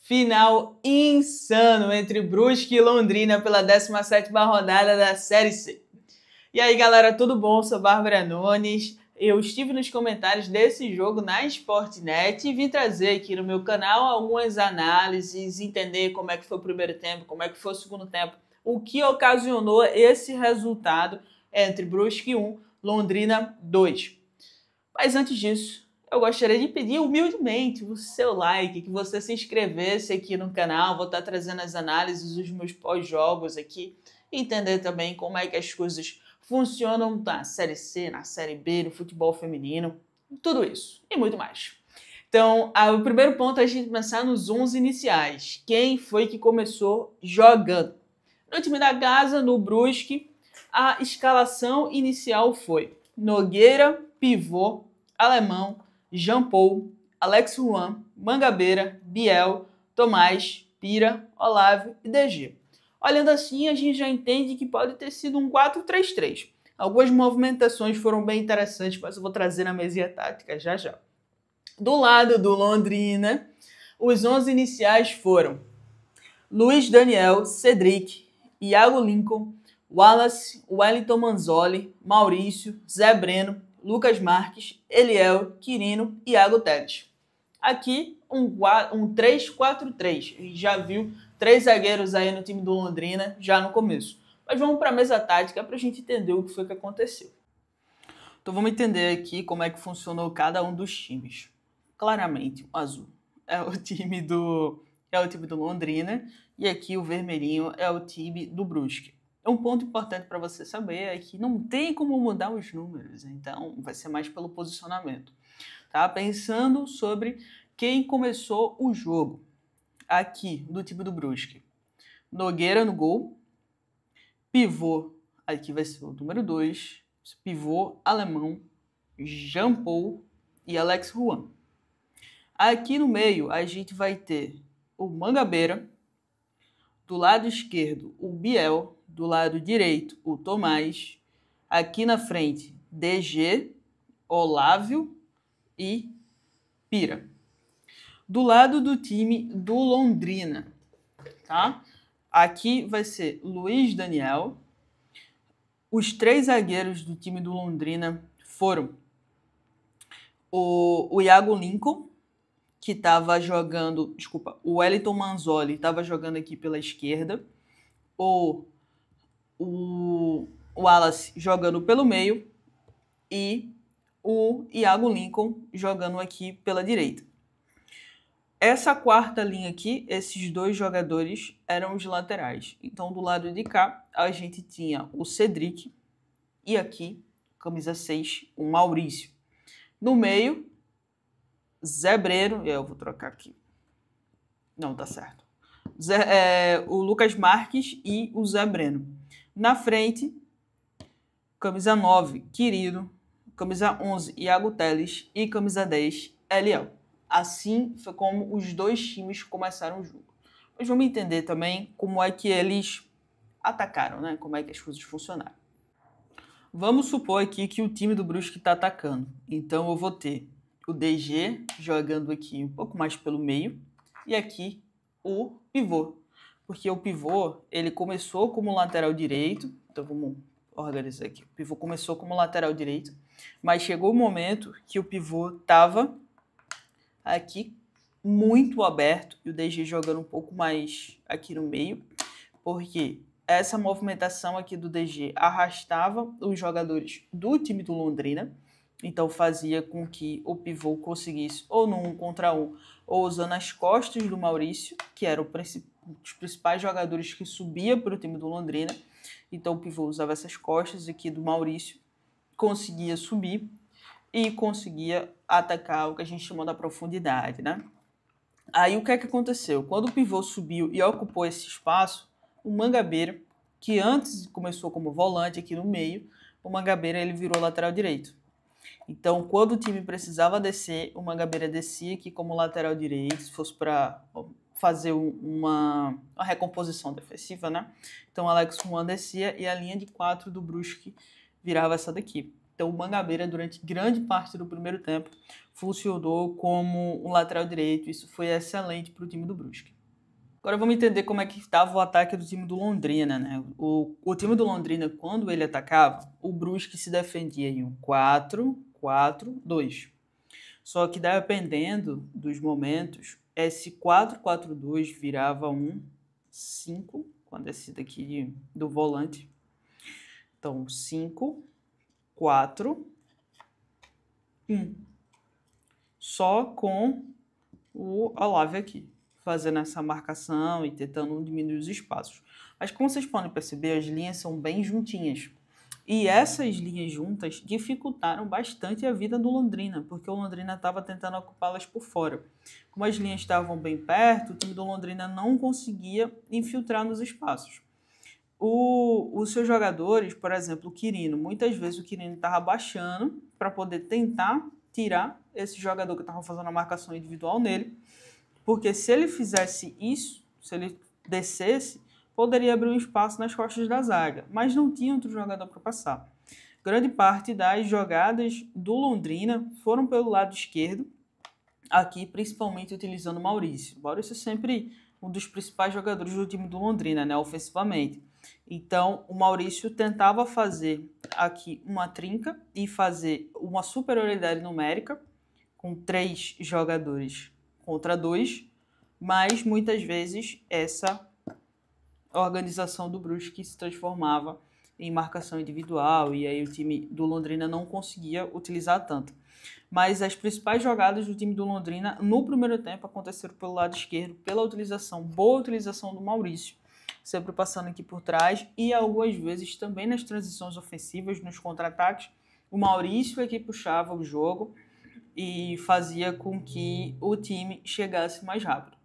Final insano entre Brusque e Londrina pela 17ª rodada da Série C. E aí, galera, tudo bom? Eu sou Bárbara Nunes. Eu estive nos comentários desse jogo na Sportnet e vim trazer aqui no meu canal algumas análises, entender como é que foi o primeiro tempo, como é que foi o segundo tempo, o que ocasionou esse resultado entre Brusque 1, Londrina 2. Mas antes disso, eu gostaria de pedir humildemente o seu like, que você se inscrevesse aqui no canal. Vou estar trazendo as análises dos meus pós-jogos aqui, entender também como é que as coisas funcionam na Série C, na Série B, no futebol feminino, tudo isso e muito mais. Então, o primeiro ponto é a gente pensar nos 11 iniciais. Quem foi que começou jogando? No time da casa, no Brusque, a escalação inicial foi Nogueira, pivô, Alemão, Jean Paul, Alex Juan, Mangabeira, Biel, Tomás, Pira, Olávio e DG. Olhando assim, a gente já entende que pode ter sido um 4-3-3. Algumas movimentações foram bem interessantes, mas eu vou trazer na mesinha tática já já. Do lado do Londrina, os 11 iniciais foram Luiz Daniel, Cedric, Iago Lincoln, Wallace, Wellington Manzoli, Maurício, Zé Breno, Lucas Marques, Eliel, Quirino e Iago Teles. Aqui um 3-4-3. A gente já viu 3 zagueiros aí no time do Londrina já no começo. Mas vamos para a mesa tática para a gente entender o que foi que aconteceu. Então vamos entender aqui como é que funcionou cada um dos times. Claramente, o azul é o time do Londrina e aqui o vermelhinho é o time do Brusque. Um ponto importante para você saber é que não tem como mudar os números, então vai ser mais pelo posicionamento. Tá? Pensando sobre quem começou o jogo aqui do time do Brusque. Nogueira no gol, pivô, aqui vai ser o número 2, pivô alemão, Jean Paul e Alex Juan. Aqui no meio a gente vai ter o Mangabeira, do lado esquerdo o Biel, do lado direito o Tomás, aqui na frente DG, Olávio e Pira. Do lado do time do Londrina, tá? Aqui vai ser Luiz Daniel. Os 3 zagueiros do time do Londrina foram o Iago Lincoln, que estava jogando, o Wellington Manzoli estava jogando aqui pela esquerda, o Wallace jogando pelo meio e o Iago Lincoln jogando aqui pela direita. Essa quarta linha aqui, esses 2 jogadores eram os laterais. Então, do lado de cá, a gente tinha o Cedric e aqui, camisa 6, o Maurício. No meio, Zé Breno, eu vou trocar aqui. Não, tá certo. O Lucas Marques e o Zé Breno. Na frente, camisa 9, Quirino, camisa 11, Iago Teles e camisa 10, Eliel. Assim foi como os 2 times começaram o jogo. Mas vamos entender também como é que eles atacaram, né? Como é que as coisas funcionaram. Vamos supor aqui que o time do Brusque está atacando. Então eu vou ter o DG jogando aqui um pouco mais pelo meio e aqui o pivô. Porque o pivô, ele começou como lateral direito. Então vamos organizar aqui. O pivô começou como lateral direito, mas chegou o momento que o pivô estava aqui muito aberto e o DG jogando um pouco mais aqui no meio, porque essa movimentação aqui do DG arrastava os jogadores do time do Londrina, então fazia com que o pivô conseguisse ou no 1 contra 1 ou usando as costas do Maurício, que era os principais jogadores que subia para o time do Londrina. Então o pivô usava essas costas aqui do Maurício, conseguia subir e conseguia atacar o que a gente chama da profundidade, né? Aí o que é que aconteceu? Quando o pivô subiu e ocupou esse espaço, o Mangabeira, que antes começou como volante aqui no meio, o Mangabeira ele virou lateral direito. Então, quando o time precisava descer, o Mangabeira descia aqui como lateral direito, se fosse para fazer uma recomposição defensiva, né? Então, o Alex Juan descia e a linha de 4 do Brusque virava essa daqui. Então, o Mangabeira, durante grande parte do primeiro tempo, funcionou como um lateral direito. Isso foi excelente para o time do Brusque. Agora vamos entender como é que estava o ataque do time do Londrina, né? O time do Londrina, quando ele atacava, o Brusque se defendia em um 4-4-2. Só que dependendo dos momentos, esse 4-4-2 virava um 5, quando esse daqui do volante. Então, 5, 4, 1. Só com o Olave aqui, fazendo essa marcação e tentando diminuir os espaços. Mas como vocês podem perceber, as linhas são bem juntinhas. E essas linhas juntas dificultaram bastante a vida do Londrina, porque o Londrina estava tentando ocupá-las por fora. Como as linhas estavam bem perto, o time do Londrina não conseguia infiltrar nos espaços. Os seus jogadores, por exemplo, o Quirino, muitas vezes o Quirino estava baixando para poder tentar tirar esse jogador que estava fazendo a marcação individual nele, porque se ele fizesse isso, se ele descesse, poderia abrir um espaço nas costas da zaga, mas não tinha outro jogador para passar. Grande parte das jogadas do Londrina foram pelo lado esquerdo, aqui principalmente utilizando o Maurício. O Maurício é sempre um dos principais jogadores do time do Londrina, né, ofensivamente. Então, o Maurício tentava fazer aqui uma trinca e fazer uma superioridade numérica com 3 jogadores contra 2, mas muitas vezes essa organização do Brusque se transformava em marcação individual e aí o time do Londrina não conseguia utilizar tanto. Mas as principais jogadas do time do Londrina no primeiro tempo aconteceram pelo lado esquerdo, pela boa utilização do Maurício, sempre passando aqui por trás, e algumas vezes também nas transições ofensivas, nos contra-ataques, o Maurício é que puxava o jogo e fazia com que o time chegasse mais rápido.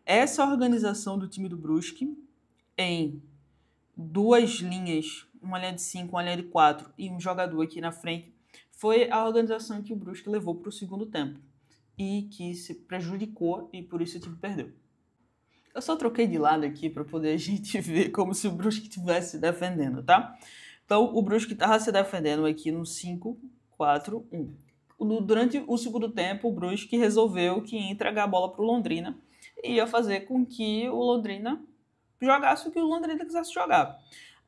Essa organização do time do Brusque, em 2 linhas, uma linha de 5, uma linha de 4 e um jogador aqui na frente, foi a organização que o Brusque levou para o segundo tempo e que se prejudicou e por isso o time perdeu. Eu só troquei de lado aqui para poder a gente ver como se o Brusque estivesse se defendendo, tá? Então, o Brusque estava se defendendo aqui no 5-4-1. Durante o segundo tempo, o Brusque resolveu que ia entregar a bola para o Londrina e ia fazer com que o Londrina jogasse o que o Londrina quisesse jogar.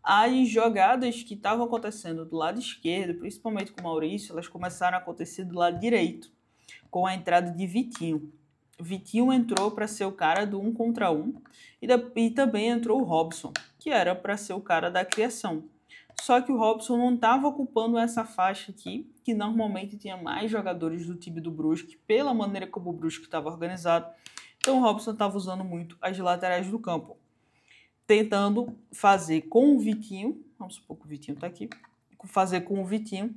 As jogadas que estavam acontecendo do lado esquerdo, principalmente com o Maurício, elas começaram a acontecer do lado direito, com a entrada de Vitinho. Vitinho entrou para ser o cara do 1 contra 1 e também entrou o Robson, que era para ser o cara da criação. Só que o Robson não estava ocupando essa faixa aqui, que normalmente tinha mais jogadores do time do Brusque, pela maneira como o Brusque estava organizado. Então o Robson estava usando muito as laterais do campo, tentando fazer com o Vitinho, vamos supor que o Vitinho está aqui, fazer com o Vitinho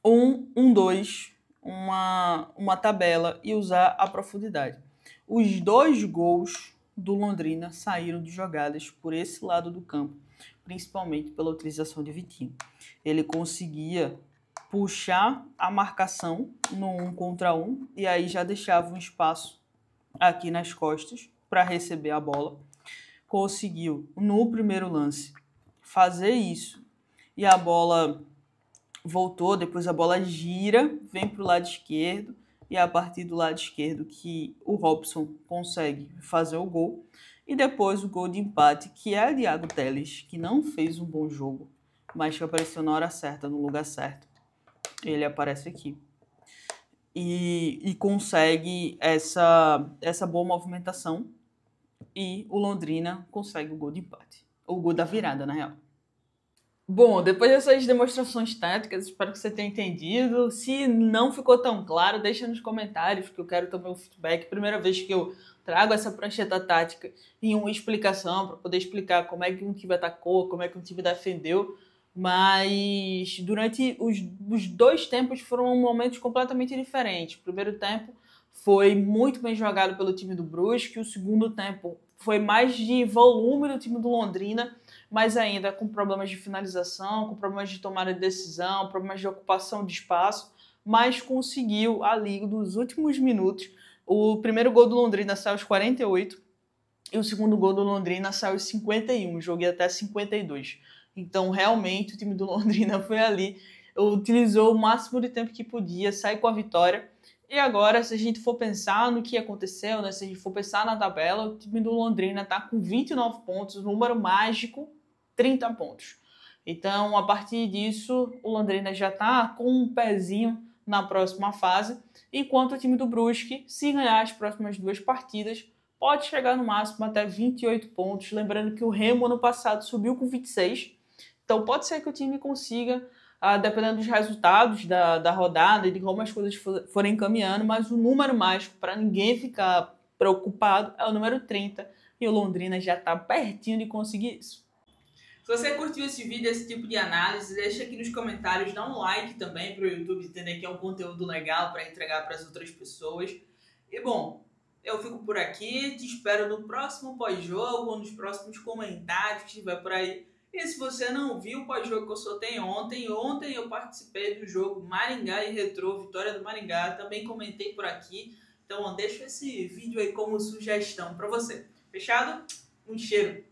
1-2, uma tabela e usar a profundidade. Os 2 gols do Londrina saíram de jogadas por esse lado do campo, principalmente pela utilização de Vitinho. Ele conseguia puxar a marcação no 1 contra 1 e aí já deixava um espaço aqui nas costas para receber a bola. Conseguiu, no primeiro lance, fazer isso e a bola voltou, depois a bola gira, vem para o lado esquerdo e é a partir do lado esquerdo que o Robson consegue fazer o gol. E depois o gol de empate, que é o Thiago Teles, que não fez um bom jogo, mas que apareceu na hora certa, no lugar certo. Ele aparece aqui. E consegue essa boa movimentação. E o Londrina consegue o gol de empate. O gol da virada, na real. Bom, depois dessas demonstrações táticas, espero que você tenha entendido. Se não ficou tão claro, deixa nos comentários, que eu quero também o feedback. Primeira vez que eu trago essa prancheta tática em uma explicação, para poder explicar como é que um time atacou, como é que um time defendeu. Mas durante os 2 tempos foram momentos completamente diferentes. O primeiro tempo foi muito bem jogado pelo time do Brusque, o segundo tempo foi mais de volume do time do Londrina, mas ainda com problemas de finalização, com problemas de tomada de decisão, problemas de ocupação de espaço, mas conseguiu ali nos últimos minutos. O primeiro gol do Londrina saiu aos 48 e o segundo gol do Londrina saiu aos 51, joguei até 52. Então, realmente, o time do Londrina foi ali, utilizou o máximo de tempo que podia, saiu com a vitória E agora, se a gente for pensar no que aconteceu, né? Se a gente for pensar na tabela, o time do Londrina está com 29 pontos, número mágico, 30 pontos. Então, a partir disso, o Londrina já está com um pezinho na próxima fase, enquanto o time do Brusque, se ganhar as próximas 2 partidas, pode chegar no máximo até 28 pontos. Lembrando que o Remo, ano passado, subiu com 26. Então, pode ser que o time consiga, dependendo dos resultados da rodada e de como as coisas forem caminhando, mas o número mágico para ninguém ficar preocupado é o número 30 e o Londrina já está pertinho de conseguir isso. Se você curtiu esse vídeo, esse tipo de análise, deixa aqui nos comentários, dá um like também para o YouTube entender que é um conteúdo legal para entregar para as outras pessoas. E bom, eu fico por aqui, te espero no próximo pós-jogo ou nos próximos comentários que estiver por aí. E se você não viu o pós-jogo que eu soltei ontem eu participei do jogo Maringá e Retrô, vitória do Maringá, também comentei por aqui. Então deixa esse vídeo aí como sugestão para você. Fechado? Um cheiro!